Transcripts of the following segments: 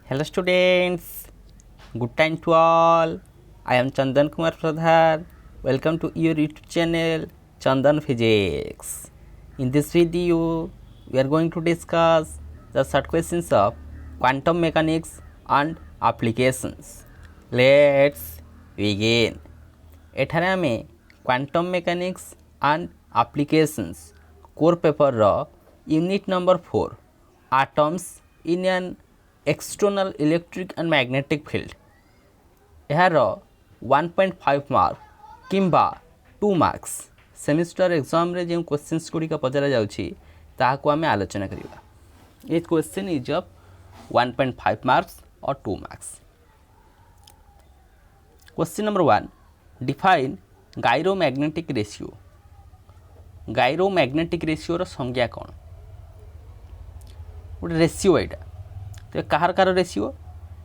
Hello students, good time to all. I am Chandan Kumar Pradhan. Welcome to your YouTube channel Chandan Physics. In this video, we are going to discuss the short questions of quantum mechanics and applications. Let's begin. एठारे आमे quantum mechanics and applications core paper रो unit number 4 atoms in an external electric and magnetic field यार 1.5 mark किंबा 2 marks semester exam रे जो questions Gudi पचरा जाउछि ताहाको आमे आलोचना करिबा। ये क्वेश्चन इज ऑफ 1.5 मार्क्स और 2 marks. Question number 1, define gyromagnetic ratio. Gyromagnetic ratio रो संज्ञा कौन? गोटे रेशियो एटा तो कहार कार ratio?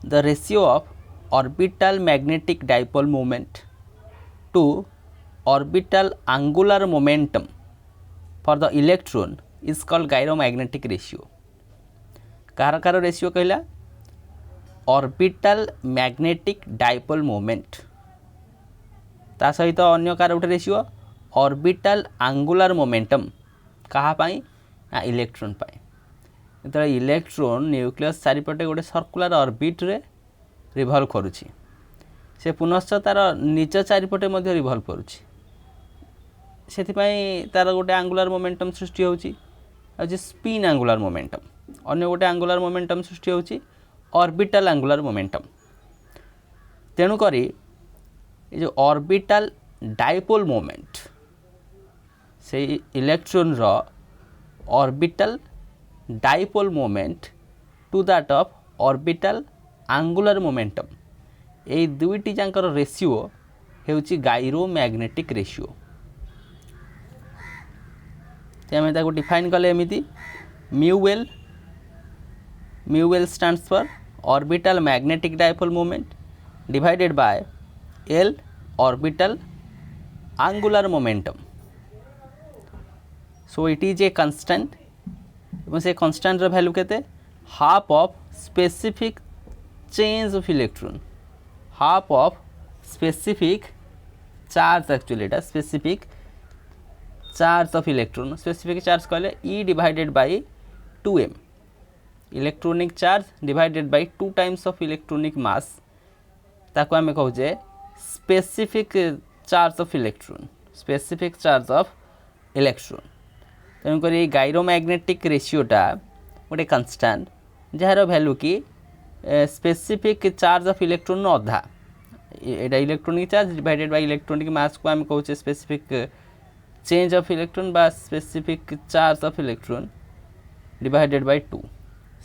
The ratio of orbital magnetic dipole moment to orbital angular momentum for the electron is called gyromagnetic ratio. कहार कार रेशियो कहला? ऑर्बिटल मैग्नेटिक डाइपोल मोमेंट ता सहित अन्य कार गोटे रेशियो ऑर्बिटल एंगुलर मोमेंटम कहा पाई ना इलेक्ट्रॉन पाई। तो इलेक्ट्रॉन न्यूक्लियस चारिपटे गोटे सर्कुलर ऑर्बिट रे रिवॉल्व करुछि, से पुनश्च तार निज चारिपटे मध्य रिवॉल्व करुछि, सेथिपाई तार गोटे एंगुलर मोमेंटम सृष्टि होउछि आ जे स्पिन एंगुलर मोमेंटम, अन्य गोटे एंगुलर मोमेंटम सृष्टि होउछि ऑर्बिटल एंगुलर मोमेंटम। तेणु करी ये जो ऑर्बिटल डाइपोल मोमेंट से इलेक्ट्रॉन रो orbital dipole moment to that of orbital angular momentum ये दुईटी जांकर रेशियो हेउची गायरोमैग्नेटिक रेशियो। ते हमें ताको डिफाइन कले एमिति mu L stands for orbital magnetic dipole moment divided by L orbital angular momentum. So it is a constant. से constant रो वैल्यू केते? Half of specific change of electron, half of specific charge, actually एटा specific charge of electron. Specific charge कहले E divided by 2m, electronic charge divided by 2 times of electronic mass, ताको आमे कहू जे specific charge of electron, specific charge of electron. तेणुक gyromagnetic रेशियोटा गोटे constant जार वैल्यू कि स्पेसिफिक चार्ज ऑफ इलेक्ट्रॉन अधा, एटा electronic charge divided by electronic मास को आम कहूँ स्पेसिफिक चेंज ऑफ इलेक्ट्रॉन बा specific charge of electron divided by 2,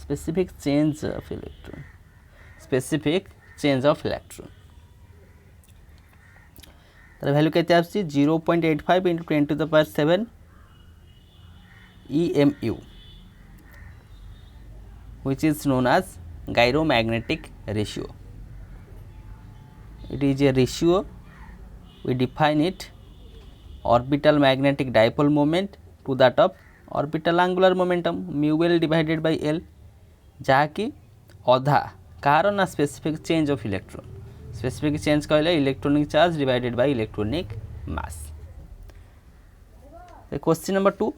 specific change of electron, specific change of electron. तर वैल्यू केते आछि 0.85 × 10⁻⁷ EMU, which is known as gyromagnetic ratio. It is a ratio, we define it orbital magnetic dipole moment to that of orbital angular momentum mu L divided by L, जहाँ कि अधा कार ना specific change of electron. Specific change कहले electronic charge divided by electronic mass. Question number 2,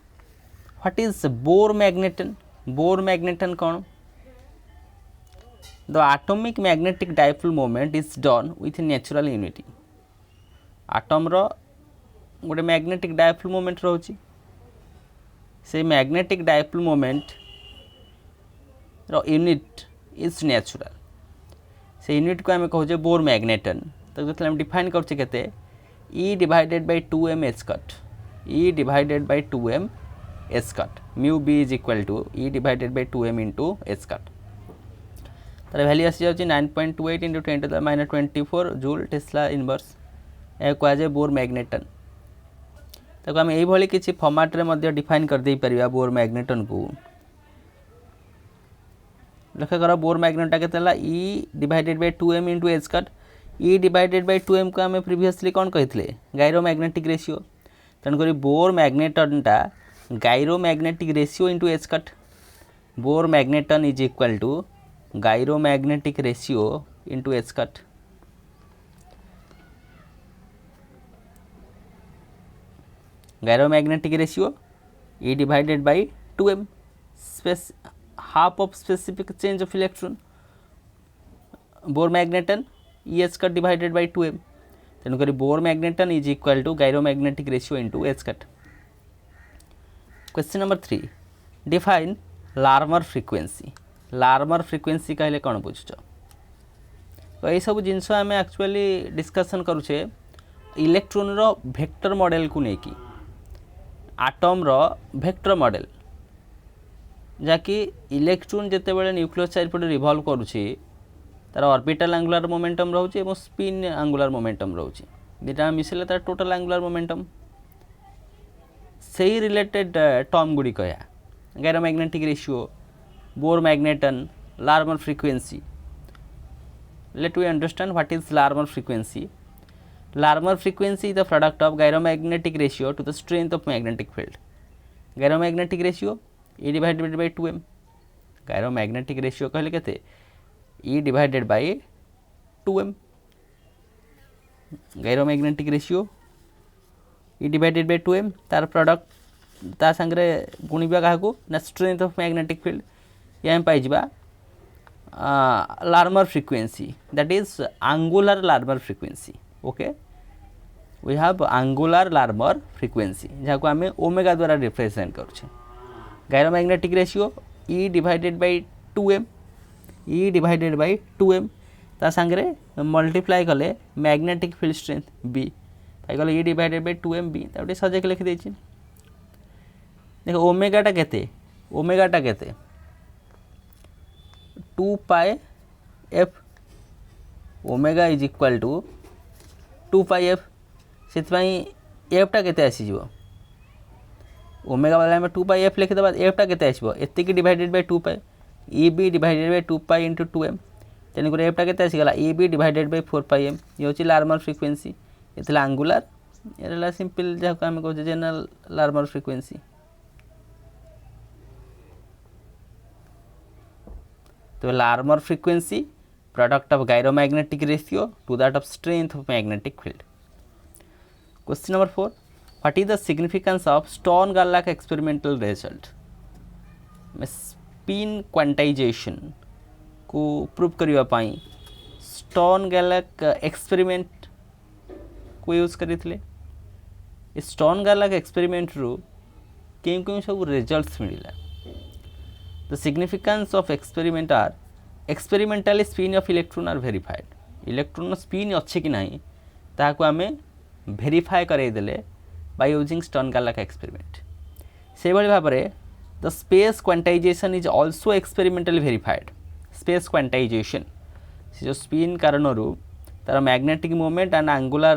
what is Bohr magneton? Bohr magneton कौन? The atomic magnetic dipole moment is done with natural unity. Atom रो गोटे magnetic dipole moment रोची, से magnetic dipole moment रो unit is natural, से unit को आम कहूँ बोर मैग्नेटन। तो जो डिफाइन करते E divided by 2m h cut, E divided by 2m h cut, mu B is equal to E divided by 2m into H cut. तार value आसी जाउची 9.28 × 10⁻24 जूल टेस्ला इनवर्स, या कहुए bore magneton. ताको आम यही किसी format रे define कर दे परिबा बोर मैग्नेटन को। लक्ष्य कर बोर मैग्नेटा के E divided by 2m into H cut, E divided by 2m को आम प्रीवियसली कौन कही गायरोमैग्नेटिक रेशियो। तेणुक बोर मैग्नेटनटा gyromagnetic ratio into H cut, Bohr magneton is equal to gyromagnetic ratio into H cut. Gyromagnetic ratio E divided by 2m, space half of specific change of electron. Bohr magneton E H cut divided by 2m. तेणुक Bohr magneton is equal to gyromagnetic ratio into H cut. Question number 3 define Larmor frequency. Larmor frequency कहले कौन बुझ तो ये सब जिनस आम actually discussion करुचे इलेक्ट्रोन रो वेक्टर मॉडल को लेकिन आटम रो वेक्टर मॉडल जहाँकि इलेक्ट्रोन जिते बड़े न्यूक्लियस चारिपटे रिवॉल्व करुची तार ऑर्बिटल एंगुलर मोमेंटम रोचे और स्पिन एंगुलर मोमेंटम रोचे दुटा मिसले तार टोटल एंगुलर मोमेंटम से रिलेटेड टर्म गुड़िक gyromagnetic ratio Bohr magneton Larmor frequency. Let we understand what is Larmor frequency. Larmor frequency is the product of gyromagnetic ratio to the strength of magnetic field. Gyromagnetic ratio E divided by 2m. Gyromagnetic ratio कहले केते E divided by 2m. Gyromagnetic ratio E divided by 2m तार product ता संगे गुणिबा काहाकू ना strength of magnetic field या पाइबा Larmor frequency that is angular Larmor frequency. Okay we have angular Larmor frequency जहाँ को आम ओमेगा द्वारा रिप्रेजेंट करुचे. Gyromagnetic ratio E divided by 2m. E divided by 2m ता संगे मल्टीप्लाई कले मैग्नेटिक फील्ड स्ट्रेंथ B पाइगल E divided by 2m B ताटे सजे के लिखि देछि. देखो ओमेगाटा केते 2 pi f omega is equal to 2 pi f सेतपाई f टा केते आसी जिवो ओमेगा वाला में 2 पाई f लिखि दबा f टा केते आसीबो एते की divided by 2 pi E B divided by 2 pi into 2m तेणुक एफटा के आसीगला E B divided by 4 pi m ये हूँ लार्मर फ्रिक्वेंसी ये एंगुलर ये सिंपल जहाँ आम कहे जनरल लार्मर फ्रिक्वेंसी. तो Larmor frequency product of gyromagnetic ratio to that of strength of magnetic field. Question number 4 what is the significance of Stern गार्लाक experimental result. Spin quantization को prove करने Stern गार्लाक experiment को use करते. Stern गार्लाक experiment रू केम केम सब रिजल्ट्स मिला. The significance of experiment are experimentally spin of electron are verified. Electron spin अच्छे कि नहीं ताको आमे वेरीफाई करदेले बाय यूजिंग स्टोन गार्लाक एक्सपेरिमेंट. से भाई भाव में the space quantization is also experimentally verified. space quantization से जो स्पिन कारण तार magnetic moment and angular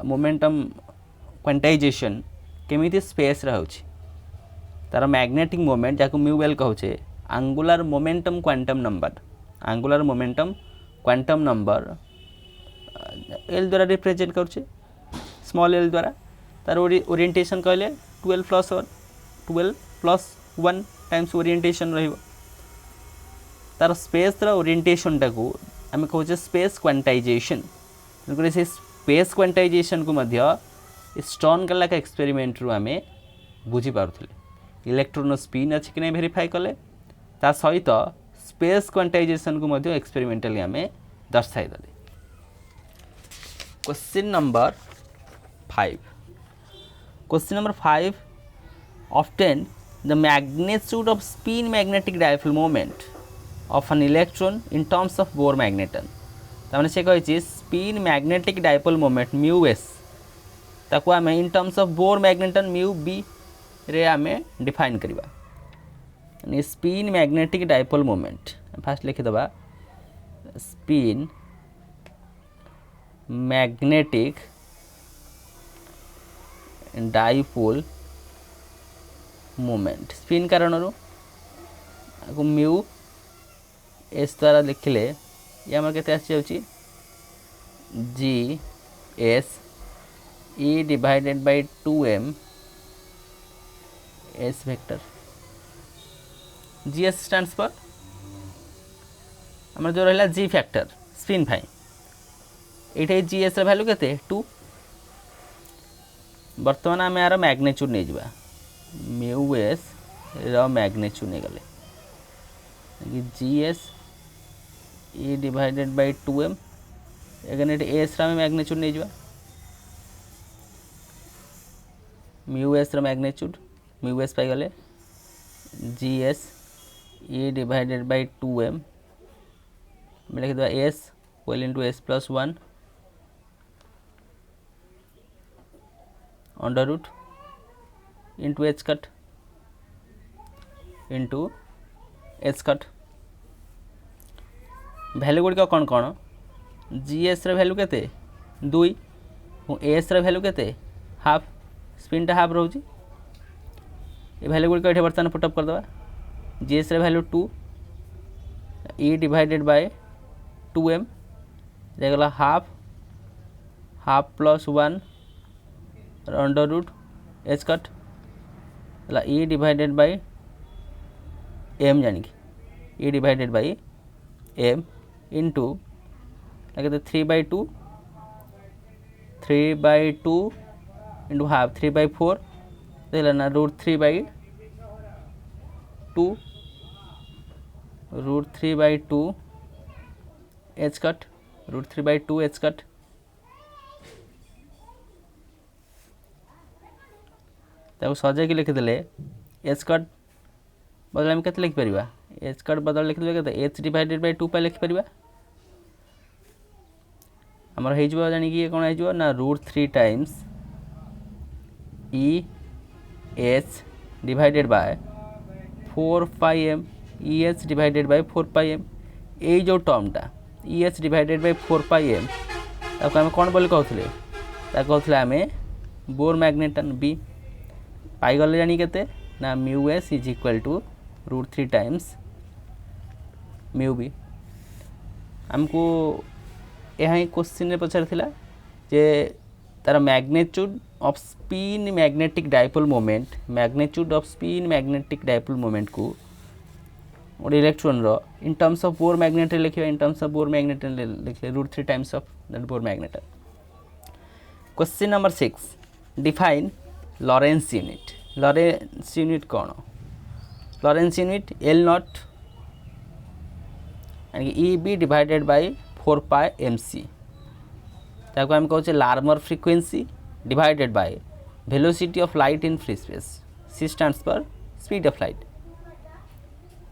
momentum quantization केमिति स्पेस रहउछि तार मैग्नेटिक मोमेंट जाको म्यूवेल कहउछे angular momentum quantum number L द्वारा रिप्रेजेंट करुछे स्मॉल एल द्वारा. तार ओरिएंटेशन कहले 12 + 1 टाइम्स ओरिएंटेशन रहिबो. तार स्पेस रा ओरिएंटेशन टाको आम कहे स्पेस क्वांटाइजेशन. तेणुक से स्पेस क्वांटाइजेशन को मध्य स्टोन गार्लाक एक्सपेरिमेंट रू आम बुझी पारुथिले. इलेक्ट्रॉन स्पिन अच्छे कि नहीं वेरीफाई कले ता सहित स्पेस क्वांटाइजेशन को मध्य एक्सपेरिमेंटली आम दर्शाई देले. Question number 5 obtain the magnitude of spin magnetic dipole moment of an electron in terms of Bohr magneton. तामने से कही spin magnetic dipole moment mu S ताको आम in terms of Bohr magneton mu B रे आम define करवा. Spin magnetic dipole moment first लिखिदबा spin magnetic dipole moment spin कारण म्यू एस द्वारा लिखिले ये आम के आसी G S E divided by 2m S vector. G S stands for आम जो रहा जी फैक्टर स्पिन फाई ये जीएस वैल्यू के 2 बर्तमान आम यार मैग्नेच्यूड नहीं जावा म्यू एस मैग्नेच्यूड नहीं गले GS E divided by 2m again ये एस मैग्नेच्यूड नहीं जावा mu S magnitude mu S पाई गले GS E divided by 2m लिखिद एस वेल into S plus 1 under root into H cut value गुड़िक कौन कौन जीएस वैल्यू के 2 और एस वैल्यू के हाफ स्पिन टा हाफ रोचे ये भैल्यू गुड़िक ये बर्तमान पुटअप करदे GS value 2 E divided by 2m देखला half plus 1 under root h cut E divided by m जानिक E divided by m into लगे 3/2 इंटू हाफ 3/4 देखला ना √3/2 एच कट √3/2 एच कट सजाई लिखिदे एच कट बदल आम के लिखिपर एच कट बदल लिखिदे के एच डिवाइडेड बाय 2 लिखिपर आमर हो जानिक कौन हो ना √3 times E H divided by 4πm E H divided by 4πm ये जो टर्मटा E H divided by 4πm ताको आम कौन बोली कहते आम बोर मैग्नेटन बी पाईगले जानी के ना mu S is equal to √3 times mu B आमको यह क्वेश्चन पचार जे तार magnitude of spin magnetic dipole moment को गोटे इलेक्ट्रॉन रो in terms of Bohr magnet लिखा in terms of Bohr magnet लिखे √3 times of that Bohr magnet. Question number 6 define Lorentz unit कौन Lorentz unit L naught E B divided by 4πmc ताको हम कहते Larmor frequency divided by velocity of light in free space C stands for speed of light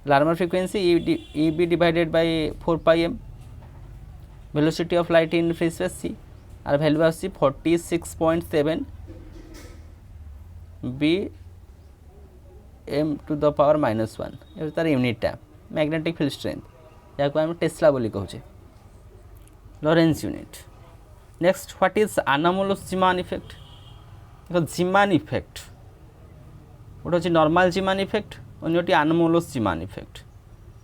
Larmor frequency E B divided by 4πm velocity of light in free space C और value आसी 46.7 B M to the power -1 ये तार यूनिटा magnetic field strength या आम tesla बोली कहूँ Lorentz unit. Next what is anomalous Zeeman effect Zeeman effect गोटे अच्छे नॉर्मल जीमान इफेक्ट अन्यटी anomalous Zeeman effect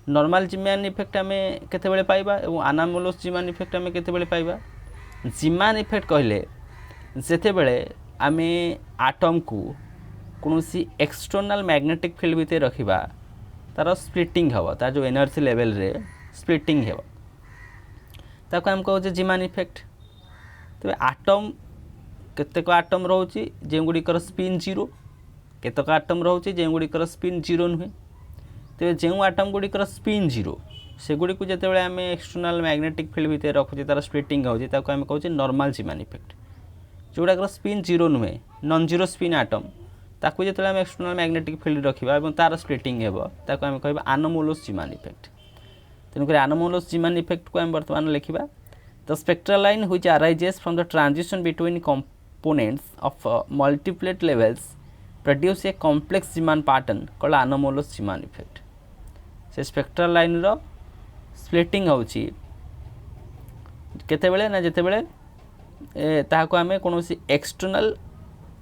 normal Zeeman effect आम केते पाइबा और अनोमलस जीमान इफेक्ट आम केते पाइबा जीमान इफेक्ट कहले जेते बेले आम आटम को कौन सी एक्सटर्नल मैग्नेटिक फील्ड भितर रखा तार स्प्लिटिंग हम तार जो एनर्जी लेवल रे स्प्लिटिंग हम ताको आम कहे जीमान इफेक्ट। तेज आटम केतेक आटम रोचे जो गुड़िकर स्पिन 0 केतेक आटम रोचे जो गुड़िकर स्पिन 0 नुहे तेज जो आटम गुड़िकर स्पिन 0 से गुड़ी को जिते आम एक्सटर्नल मैग्नेटिक फील्ड भितर रखुचे तार स्प्लिटिंग होची ताको आम कहे नॉर्मल जीमान इफेक्ट। जोड़ाकर स्पिन 0 नुहे नॉन जीरो स्पिन आटम ताकू जो आम एक्सटर्नल मैग्नेटिक फील्ड रखा और तार स्प्लिटिंग हो ताको आम कह अनोमलस जीमान इफेक्ट। तेणुक अनोमलस जीमान इफेक्ट को आम बर्तमान लिखा the spectral line which arises from the transition between components of multiplet levels produce a complex Zeeman pattern called anomalous Zeeman effect. से स्पेक्ट्रल लाइन रो स्प्लिटिंग होची केते बेले ना जेते बेले ताको आम कौन एक्सटर्नल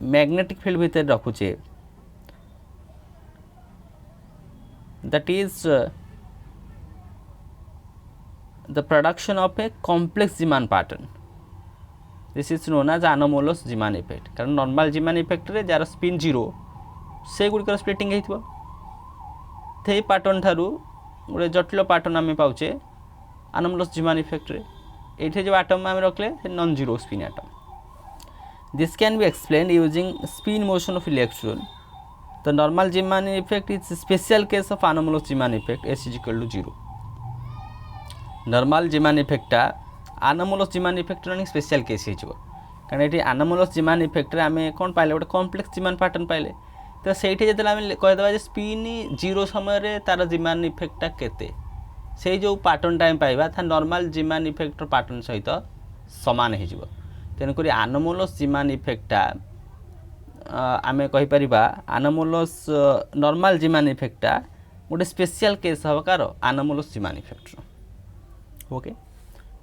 मैग्नेटिक फील्ड भितर रखुचे that is the production of a complex Zeeman pattern. This is known as anomalous Zeeman effect. कारण नॉर्मल जीमान इफेक्ट रे जार स्पिन 0 से गुड़िकर स्प्लिटिंग होइथिबो थे पैटर्न ठारू गोटे जटिल पैटर्न आम पाचे anomalous Zeeman effect रे ये जो atom आम रखले non zero spin atom. This can be explained using spin motion of electron. The normal Zeeman effect is a special case of anomalous Zeeman effect. S is equal to 0. Normal Zeeman effect टा anomalous Zeeman effect रो special case हो कारण ये anomalous Zeeman effect रे आमे कौन पाइले गोटे complex Zeeman pattern पाइले तो सेठी जेतले आमे कहदेबा जे स्पिन जीरो समय रे तार Zeeman effect टा केते से जो पैटर्न टाइम पाइबा था नॉर्मल Zeeman effect पैटर्न सहित समान हो जिवो तेनक anomalous Zeeman effect टा आमे कहि परिबा anomalous normal Zeeman effect टा गोटे स्पेशल केस हो car anomalous Zeeman effect okay.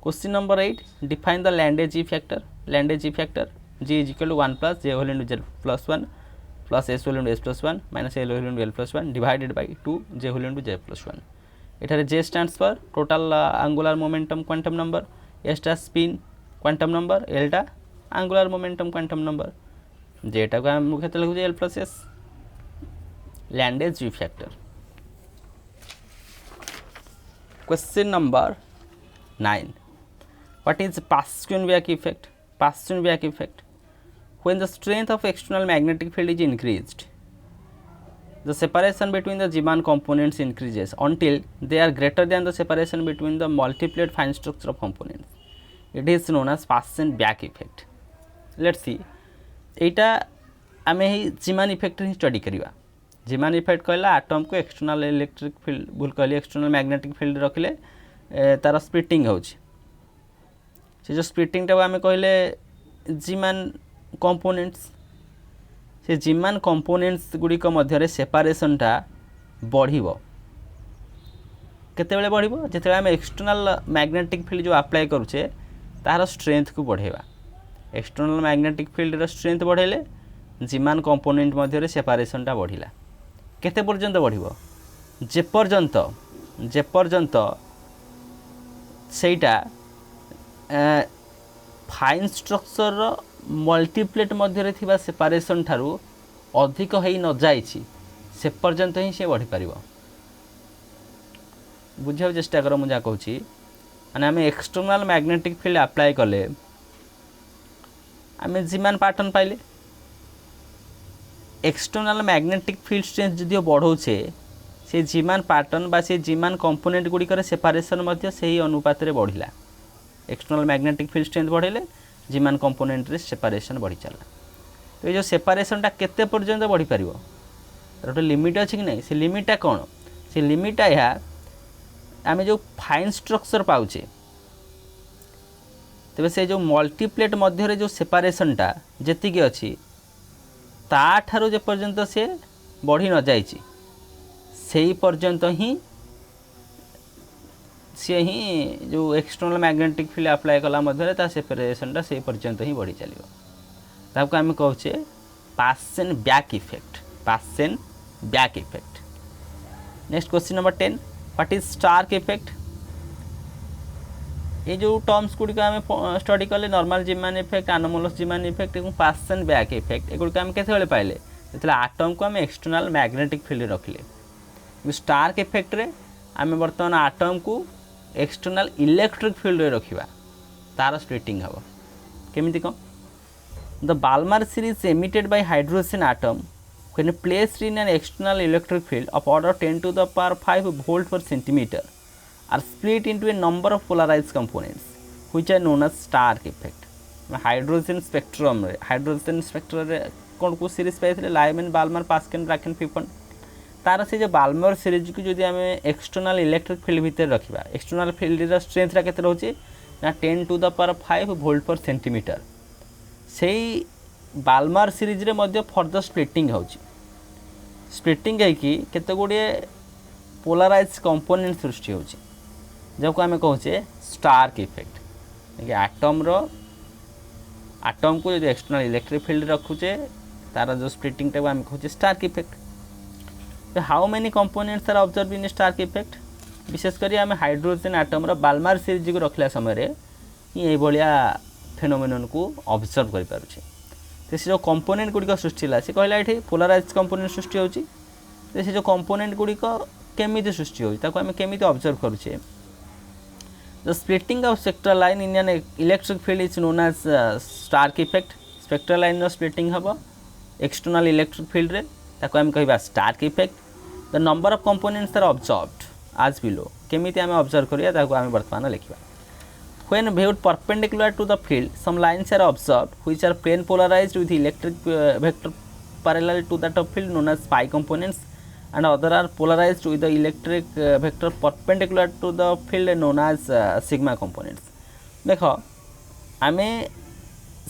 Question number 8. Define the Landage factor. Landage factor G is equal to 1 plus J whole into Z plus 1 plus S whole into S plus 1 minus L whole into L plus 1 divided by 2 J whole into J plus 1. एठारे J stands for total angular momentum quantum number, S टा spin quantum number, L टा angular momentum quantum number, J टा को हम मुख्यतः लिखुजे L plus S. Landage factor. Question number 9. What is Paschen-Weak effect? Paschen-Weak effect. When the strength of external magnetic field is increased, the separation between the Zeeman components increases until they are greater than the separation between the multiplied fine structure of components. It is known as Paschen-Weak effect. Let's see. एटा आमे ही Zeeman effect ही study करिवा. Zeeman effect कहला atom को external electric field भूल कहली external magnetic field रखले तार splitting होची से जो स्प्लिटिंग टा आमे कहले Zeeman कंपोनेंट्स से Zeeman कंपोनेंट्स गुडी को मध्य रे सेपरेशन टा बढ़िबो केते बेले बढ़िबो जेते आमे एक्सटर्नल मैग्नेटिक फील्ड जो अप्लाई करूचे तार स्ट्रेंथ को बढ़ेबा एक्सटर्नल मैग्नेटिक फील्ड रो स्ट्रेंथ बढ़ेले Zeeman कंपोनेंट मध्य रे सेपरेशन टा बढ़िला केते पर्यंत बढ़िबो जे पर्यंत सेटा फाइन स्ट्रक्चर रो मल्टीप्लेट मध्य रे थिबा सेपरेशन ठारू अधिक हेई न जाईछि से पर्यंत ही से बढ़ी पारिबो बुझाव चेष्टा कर मु जा कहूछि माने आमे एक्सटर्नल मैग्नेटिक फील्ड अप्लाई करले आमे Zeeman पैटर्न पाइले एक्सटर्नल मैग्नेटिक फील्ड स्ट्रेंथ जदियो बढ़ौछे से Zeeman पैटर्न बा से Zeeman कंपोनेंट गुडी करे सेपरेशन मध्य सही अनुपात रे बढ़िला एक्सटर्नल मैग्नेटिक फील्ड स्ट्रेंथ बढ़ेले Zeeman कंपोनेंट रे सेपरेशन बढ़ी चला तो ये जो सेपरेशन टा केते पर्यंत बढ़ी पारिबो तर गोटे लिमिट अछि कि नै से लिमिट टा कोन से लिमिट टा या आमे जो फाइन स्ट्रक्चर पाउचे तबे से जो मल्टीप्लेट मध्य रे जो सेपरेशन टा जेति कि अछि ता ठारो जे पर्यंत से बढ़ी न जाईची सेही पर्यंत ही से ही जो एक्सटर्नल मैग्नेटिक फील्ड अप्लाई कला मध्य ता सेपरेशन टा सेही पर्यंत ही बढ़ी चलिबो ताको आमे कहउचे Paschen-Weak effect Paschen-Weak effect. Next question number 10. What is Stark effect ये जो टर्म्स गुड़ी आम स्टडी कले normal Zeeman effect anomalous Zeeman effect और Paschen-Weak इफेक्ट एगुड़ी आम केते पाइले जो आटम को आम एक्सटर्नल मैग्नेटिक फील्ड रखिले स्टार्क इफेक्ट रे आम बर्तमान आटम को एक्सटर्नल इलेक्ट्रिक फील्ड रे रखिबा तार स्प्लिटिंग हबो केमिति को the Balmer series emitted by hydrogen atom when placed in an external electric field of order 10 to the power 5 volt per centimeter are split into a number of polarized components which are known as stark effect. Hydrogen spectrum रे कौन को series पाइले Lyman Balmer पास्कन ब्राकेन पिपन तार से जो Balmer series को जदि आम एक्सटर्नल इलेक्ट्रिक फील्ड भितर रखा एक्सटर्नल फील्ड स्ट्रेंथ केते रहउची ना 10 to the power 5 volt per centimeter से बाल्मर सीरीज रे मध्य फर्दर स्प्लिटिंग होची स्प्लिटिंग है केते गुड़े पोलराइज कंपोनेंट सृष्टि होची जब आम कहचे स्टार्क इफेक्ट आटम को जो एक्सटर्नल इलेक्ट्रिक फील्ड रखुचे तार जो स्प्लिटिंग टाइम आम कहचे Stark effect. How many components are observe in Stark effect विशेषकर आम हाइड्रोजन आटम बाल्मर सीरीज को रखला समय ये भाया फेनोमेनन को ऑब्जर्व कर पारुछे. तो से जो कंपोनेंट गुड़िक सृष्टि है सी कहला ये पोलराइज कंपोनेंट सृष्टि होची तो से जो कंपोनेंट गुड़िक केमिति सृष्टि होची ताको आम केमिति observe करूछे The splitting of spectral line in an electric field is known as Stark effect. Spectral line ର splitting ହେବ external electric field ରେ, ତାକୁ ଆମେ କହିବା Stark effect. The number of components are observed as below. केमिति आमे observe करिया ताकू आमे वर्तमान लिखिबा. When viewed perpendicular to the field, some lines are observed which are plane polarized with electric vector parallel to that of field known as pi components, and other are polarized with the electric vector perpendicular to the field known as sigma components. देखो आमे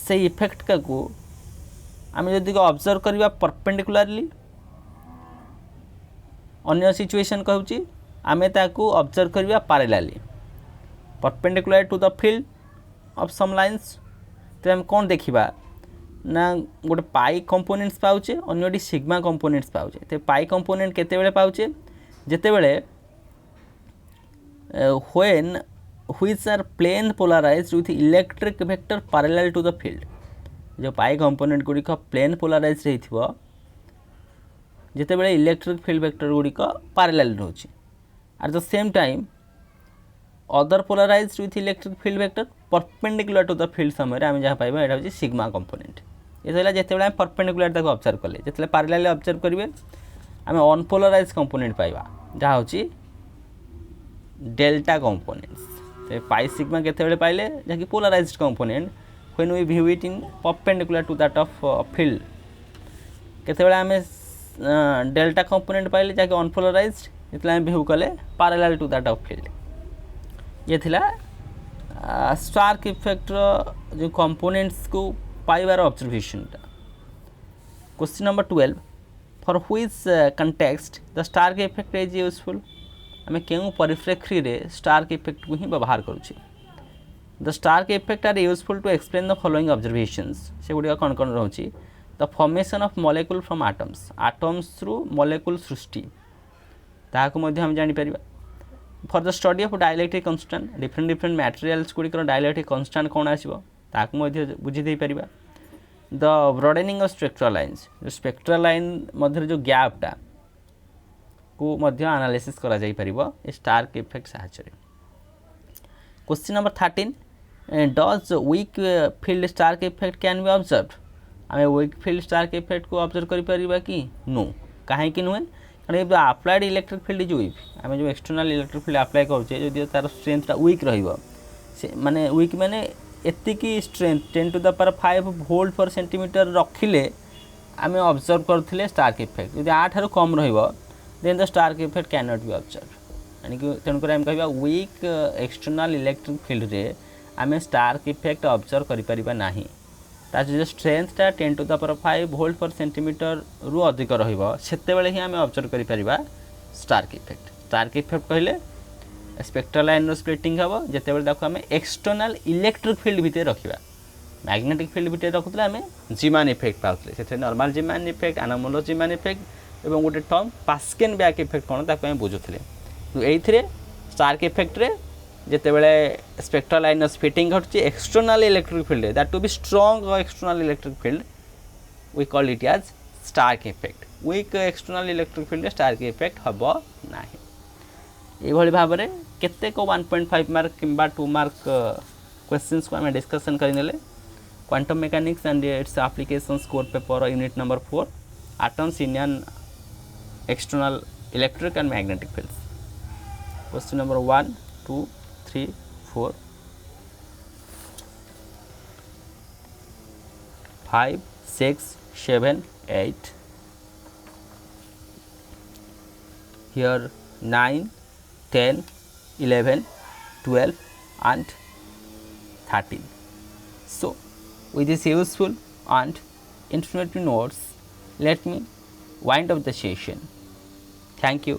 से effect का को आमे जदि को observe करिबा perpendicularly अन्य सिचुएशन कहूची आमे ताकू ऑब्जर्व करिबा parallelly perpendicular to the field of some lines. तो हम कौन देखिबा ना गोटे पाई कंपोनेंट्स पाउचे अन्यटी सिग्मा कंपोनेंट्स पाउचे. तो पाई कंपोनेंट केते बेले पाउचे जेते बेले when which are plane polarized with electric vector parallel to the field. जो पाई कंपोनेंट गुड़िक प्लेन पोलराइज्ड रहिथिबो जेते बेले इलेक्ट्रिक फील्ड वेक्टर गुड़िक पैरेलल रहउची. At the same time other polarized with electric field vector perpendicular to the field समय आम जहाँ पाइबा एटा होची सिग्मा कंपोनेंट. ये तो जेतेबेले परपेंडिकुलर ताको ऑब्जर्व कले जेतेबेले पैरेलल ऑब्जर्व करिवे आम अनपोलराइज्ड कंपोनेंट पाइबा जहाँ होची डेल्टा कंपोनेंट्स. तो पाई सिग्मा केतेबेले पाइले जहाँ कि polarized component when we view it in perpendicular to that of field. केतेबेले आम डेल्टा कंपोनेंट पाइले जहाँ कि अनपोलराइज्ड जेतेबेले आम व्यू कले parallel to that of field. ये थिला स्टार्क इफेक्ट जो कंपोनेंट्स को पाइबार observation. Question number 12 for which context the Stark effect is useful. आम क्यों परिप्रेक्षी रे स्टार्क इफेक्ट को ही व्यवहार करुचे. The Stark effect are useful to explain the following observations. से गुड़िक कौन कौन रोचे the formation of molecule from atoms. Atoms through molecule सृष्टि ताकू मध्य हम जानि परिबा. For the study of dielectric constant different different materials गुड़िकर डाइलेक्ट्रिक कांस्टेंट कौन आसो ताकू मध्य बुझी दे परिबा. The broadening of spectral lines जो स्पेक्ट्रल लाइन मध्य जो गैपटा को मध्य एनालिसिस करा जाई परिबो स्टार्क इफेक्ट साहाय्य. Question number 13 does weak field Stark effect can be observed. आमे वीक फील्ड स्टार्क इफेक्ट को ऑब्जर्व करि परिबा कि नो काहे कि नुहे कारण जो applied electric field is weak. आम जो एक्सटर्नल इलेक्ट्रिक फील्ड अप्लाई करुचे जो तार स्ट्रेंथटा वीक रहिबो से माने वीक माने एतिकी strength 10 to the power 5 volt per centimetre रखिले आम ऑब्जर्व करथिले स्टार्क इफेक्ट. यदि आठारु कम रहिबो then the Stark effect can not be observe. यानी कि तेणुकर आम कहबा वीक एक्सटर्नल इलेक्ट्रिक फील्ड रे आम स्टार्क इफेक्ट ऑब्जर्व करि परिबा नाही. तार जो स्ट्रेंथटा 10 to the power 5 volt per centimetre रु अधिक रहिबो सेते बेले ही आम ऑब्जर्व करि परिबा स्टार्क इफेक्ट. स्टार्क इफेक्ट कहले स्पेक्ट्रल लाइन रो स्प्लिटिंग हबो जेते बेले ताको आम एक्सटर्नल इलेक्ट्रिक फील्ड भितर रखिबा. मैग्नेटिक फील्ड भितर रखुतले आम जीमान इफेक्ट पाउतले सेते normal Zeeman effect anomalous Zeeman effect एवं गोटे टर्म पास्केन बैक इफेक्ट कोन ताको आम बुझुतले. तो एइथरे स्टार्क इफेक्ट रे जेते बेले स्पेक्ट्रल लाइन स्प्लिटिंग घटची external electric field that to be strong external electric field we call it as Stark effect. Weak external electric field Stark effect हबो नाही. ये भाव में केते को 1.5 मार्क किंबा 2 मार्क क्वेश्चंस को आम डिस्कसन करने quantum mechanics and it's applications core paper unit number 4 atoms in an external electric and magnetic fields. Question number 1 2 3 4 5 6 7 8 here 9 10 11 12 and 13. So with this useful and informative notes let me wind up the session. Thank you.